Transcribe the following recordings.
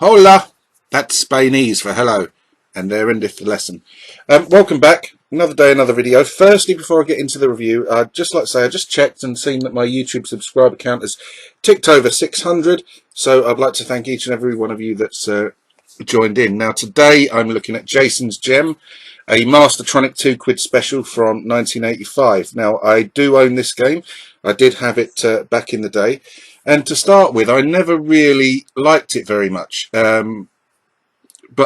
Hola, that's Spainese for hello, and there endeth the lesson. Welcome back, another day, another video. Firstly, before I get into the review, I'd just like to say I just checked and seen that my YouTube subscriber count has ticked over 600, so I'd like to thank each and every one of you that's joined in. Now today I'm looking at Jason's Gem, a Mastertronic £2 special from 1985. Now I do own this game, I did have it back in the day. And to start with, I never really liked it very much, but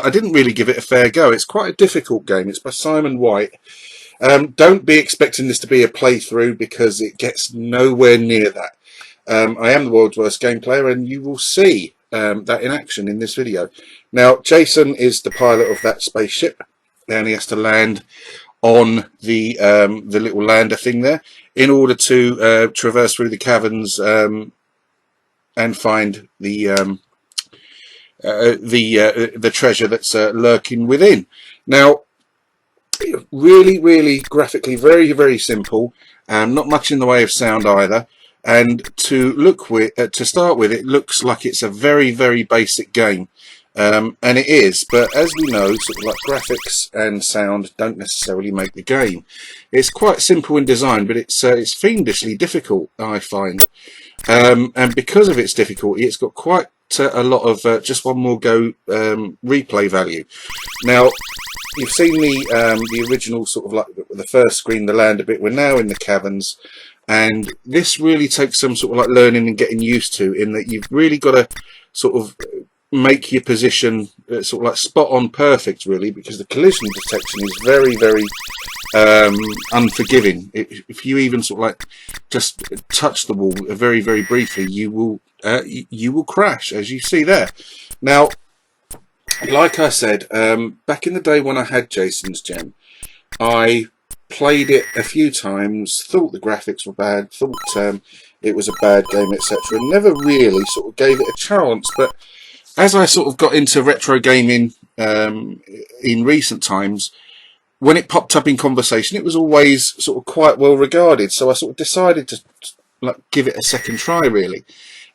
I didn't really give it a fair go. It's quite a difficult game. It's by Simon White. Don't be expecting this to be a playthrough because it gets nowhere near that. I am the world's worst game player, and you will see that in action in this video. Now, Jason is the pilot of that spaceship, and he has to land on the little lander thing there in order to traverse through the caverns and find the treasure that's lurking within. Now, really graphically very simple, and not much in the way of sound either. And to start with, it looks like it's a very basic game, and it is. But as we know, sort of like graphics and sound don't necessarily make the game. It's quite simple in design, but it's fiendishly difficult, I find. And because of its difficulty, it's got quite a lot of just one more go replay value. Now, you've seen the original sort of like the first screen, the lander bit. We're now in the caverns, and this really takes some sort of like learning and getting used to, in that you've really got to sort of make your position sort of like spot on perfect, really, because the collision detection is very unforgiving. If you even sort of like just touch the wall very briefly, you will crash, as you see there. Now, like I said, back in the day when I had Jason's Gem, I played it a few times, thought the graphics were bad, thought it was a bad game, etc. Never really sort of gave it a chance. But as I sort of got into retro gaming in recent times, when it popped up in conversation, it was always sort of quite well regarded. So I sort of decided to like give it a second try, really.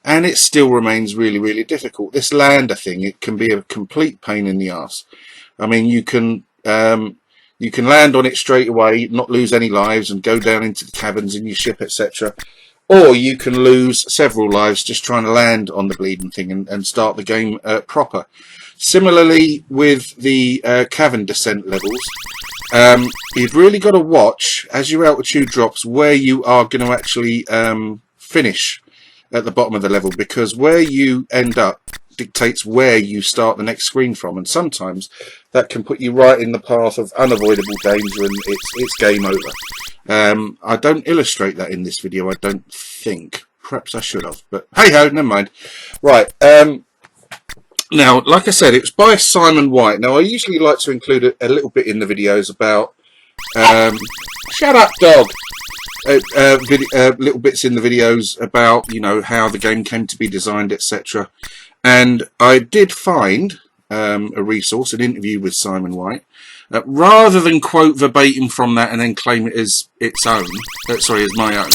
And it still remains really difficult. This lander thing, it can be a complete pain in the arse. I mean, you can land on it straight away, not lose any lives, and go down into the caverns in your ship, etc. Or you can lose several lives just trying to land on the bleeding thing and start the game proper. Similarly with the cavern descent levels, you've really got to watch as your altitude drops where you are going to actually finish at the bottom of the level, because where you end up dictates where you start the next screen from, and sometimes that can put you right in the path of unavoidable danger, and it's game over. I don't illustrate that in this video, I don't think. Perhaps I should have, but hey ho, never mind. Right, now, like I said, it's by Simon White. Now, I usually like to include a little bit in the videos about shut up, dog. Little bits in the videos about, you know, how the game came to be designed, etc. And I did find a resource, an interview with Simon White. Rather than quote verbatim from that and then claim it as its own, as my own,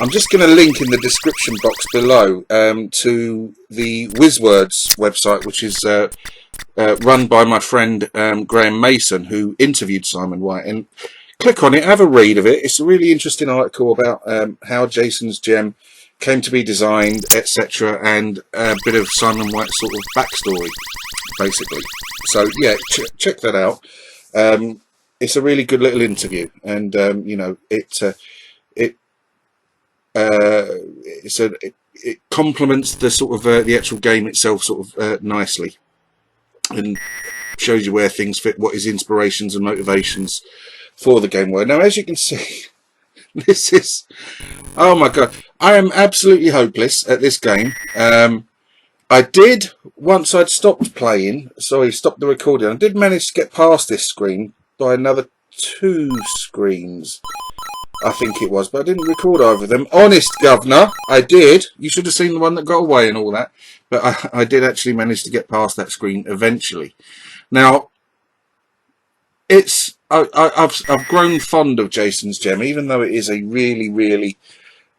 I'm just going to link in the description box below to the WizWords website, which is run by my friend Graeme Mason, who interviewed Simon White. And click on it, have a read of it. It's a really interesting article about how Jason's Gem came to be designed, etc., and a bit of Simon White's sort of backstory, basically. So yeah, check that out. It's a really good little interview, and you know, it complements the sort of the actual game itself sort of nicely, and shows you where things fit, what his inspirations and motivations for the game were. Now, as you can see, this is, oh my god, I am absolutely hopeless at this game. I did, once I'd stopped playing, stopped the recording, I did manage to get past this screen by another 2 screens, I think it was, but I didn't record either of them. Honest governor, I did. You should have seen the one that got away and all that. But I did actually manage to get past that screen eventually. Now, I've grown fond of Jason's Gem, even though it is a really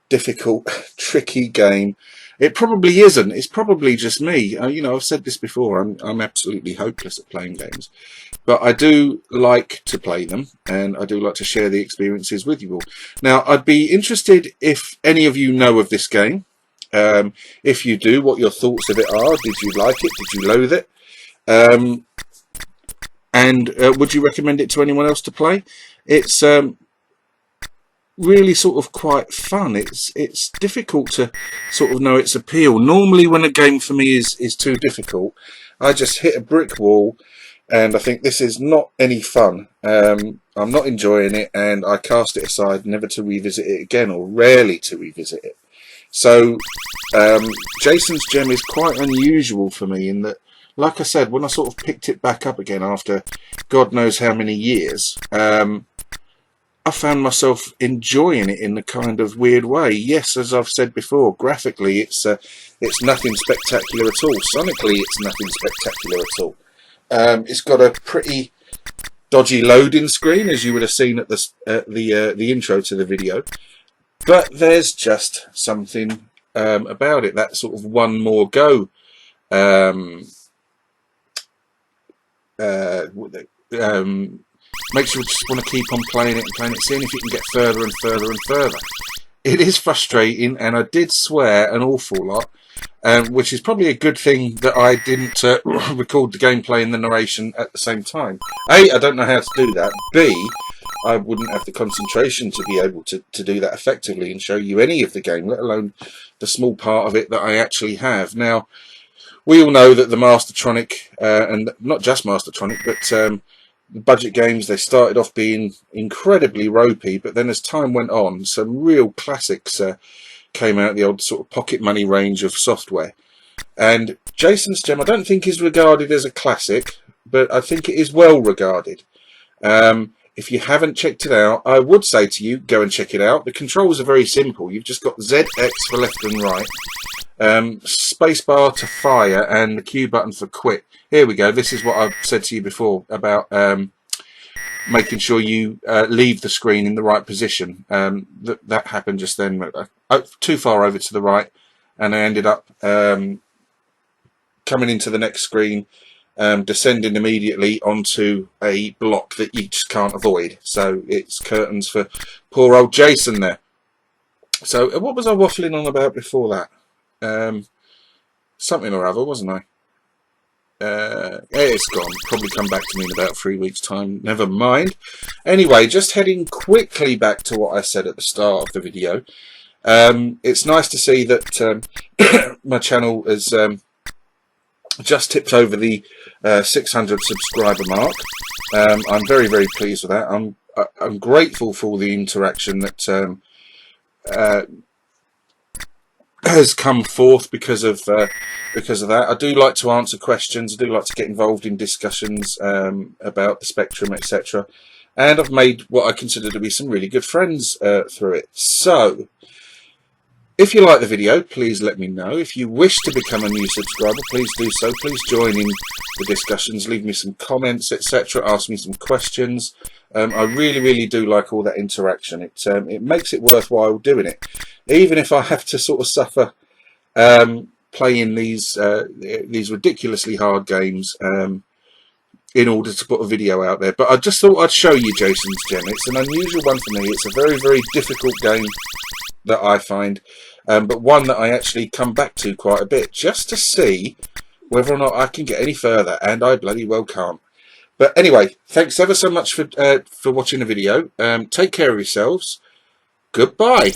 difficult, tricky game. It probably isn't. It's probably just me. You know, I've said this before. I'm absolutely hopeless at playing games, but I do like to play them, and I do like to share the experiences with you all. Now, I'd be interested if any of you know of this game. If you do, what your thoughts of it are. Did you like it? Did you loathe it? And would you recommend it to anyone else to play? It's really sort of quite fun. It's difficult to sort of know its appeal. Normally when a game for me is too difficult, I just hit a brick wall and I think this is not any fun. I'm not enjoying it, and I cast it aside, never to revisit it again, or rarely to revisit it. So Jason's Gem is quite unusual for me in that, like I said, when I sort of picked it back up again after God knows how many years, I found myself enjoying it in a kind of weird way. Yes, as I've said before, graphically it's nothing spectacular at all. Sonically, it's nothing spectacular at all. It's got a pretty dodgy loading screen, as you would have seen at the intro to the video. But there's just something about it, that sort of one more go. Makes you just want to keep on playing it and playing it, seeing if you can get further and further and further. It is frustrating, and I did swear an awful lot, which is probably a good thing that I didn't record the gameplay and the narration at the same time. A, I don't know how to do that. B, I wouldn't have the concentration to be able to do that effectively and show you any of the game, let alone the small part of it that I actually have. Now, we all know that the Mastertronic, and not just Mastertronic, but budget games, they started off being incredibly ropey, but then as time went on, some real classics came out, the old sort of pocket money range of software. And Jason's Gem, I don't think is regarded as a classic, but I think it is well regarded. If you haven't checked it out, I would say to you, go and check it out. The controls are very simple. You've just got ZX for left and right, spacebar to fire, and the Q button for quit. Here we go. This is what I've said to you before about making sure you leave the screen in the right position. That happened just then. Too far over to the right, and I ended up coming into the next screen, descending immediately onto a block that you just can't avoid. So it's curtains for poor old Jason there. So what was I waffling on about before that? Something or other, wasn't I? It's gone. Probably come back to me in about 3 weeks' time. Never mind. Anyway, just heading quickly back to what I said at the start of the video. It's nice to see that my channel has just tipped over the 600 subscriber mark. I'm very, very pleased with that. I'm grateful for all the interaction that has come forth because of that. I do like to answer questions. I do like to get involved in discussions about the Spectrum, etc. And I've made what I consider to be some really good friends through it. So, if you like the video, please let me know. If you wish to become a new subscriber, please do so. Please join in the discussions, leave me some comments, etc. Ask me some questions. I really, really do like all that interaction. It makes it worthwhile doing it, even if I have to sort of suffer playing these ridiculously hard games in order to put a video out there. But I just thought I'd show you Jason's Gem. It's an unusual one for me. It's a very, very difficult game that I find, but one that I actually come back to quite a bit just to see whether or not I can get any further, and I bloody well can't. But anyway, thanks ever so much for watching the video. Take care of yourselves. Goodbye.